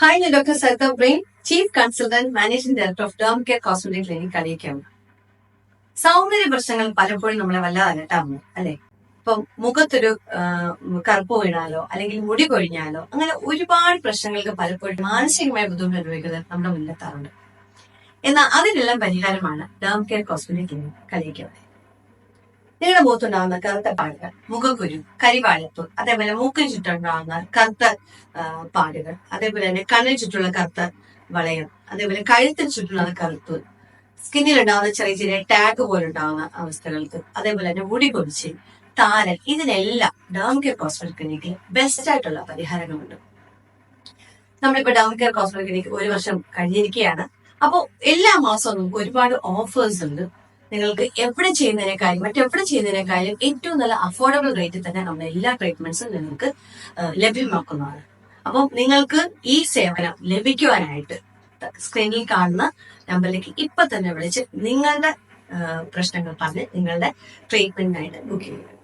Hi, ഞാൻ doctor Saritha Brain, chief consultant managing director of derm care cosmetic clinic കളിയിക്കാണ്. സൗന്ദര്യ പ്രശ്നങ്ങൾ പലപ്പോഴും നമ്മളെ വല്ലാതെ അലട്ടാറുണ്ട് അല്ലെ. ഇപ്പം മുഖത്തൊരു കറുപ്പ് വീണാലോ അല്ലെങ്കിൽ മുടി കൊഴിഞ്ഞാലോ അങ്ങനെ ഒരുപാട് പ്രശ്നങ്ങൾക്ക് പലപ്പോഴും മാനസികമായ ബുദ്ധിമുട്ട് അനുഭവിക്കുന്നത് നമ്മുടെ മുന്നിലെത്താറുണ്ട്. എന്നാൽ അതിനെല്ലാം പരിഹാരമാണ് ഡേം കെയർ കോസ്മെറ്റിക് ക്ലിനിക് കളിയിക്കാണ്. നിങ്ങളുടെ മുഖത്തുണ്ടാകുന്ന കറുത്ത പാടുകൾ, മുഖക്കുരു, കരിവാളിപ്പ്, അതേപോലെ മൂക്കിന് ചുറ്റുണ്ടാകുന്ന കറുത്ത പാടുകൾ, അതേപോലെ തന്നെ കണ്ണിന് ചുറ്റുള്ള കറുത്ത വളയം, അതേപോലെ കഴുത്തിന് ചുറ്റുള്ള കറുപ്പ്, സ്കിന്നിലുണ്ടാകുന്ന ചെറിയ ചെറിയ ടാഗ് പോലെ ഉണ്ടാകുന്ന അവസ്ഥകൾക്ക്, അതേപോലെ തന്നെ മുടി കൊഴിച്ചിൽ, താരൻ, ഇതിനെല്ലാം ഡേം കെയർ കോസ്മെറ്റിക് ക്ലിനിക്കിൽ ബെസ്റ്റ് ആയിട്ടുള്ള പരിഹാരങ്ങളുണ്ട്. നമ്മളിപ്പോ ഡേം കെയർ കോസ്മെറ്റിക് ക്ലിനിക് 1 വർഷം കഴിഞ്ഞിരിക്കുകയാണ്. അപ്പോൾ എല്ലാ മാസവും നമുക്ക് ഒരുപാട് ഓഫേഴ്സ് ഉണ്ട്. നിങ്ങൾക്ക് എവിടെ ചെയ്യുന്നതിനേക്കാളും മറ്റെവിടെ ചെയ്യുന്നതിനേക്കാളും ഏറ്റവും നല്ല അഫോർഡബിൾ റേറ്റിൽ തന്നെ നമ്മുടെ എല്ലാ ട്രീറ്റ്മെന്റ്സും നിങ്ങൾക്ക് ലഭ്യമാക്കുന്നതാണ്. അപ്പം നിങ്ങൾക്ക് ഈ സേവനം ലഭിക്കുവാനായിട്ട് സ്ക്രീനിൽ കാണുന്ന നമ്പറിലേക്ക് ഇപ്പൊ തന്നെ വിളിച്ച് നിങ്ങളുടെ പ്രശ്നങ്ങൾ പറഞ്ഞ് നിങ്ങളുടെ ട്രീറ്റ്മെന്റിനായിട്ട് ബുക്ക് ചെയ്യുക.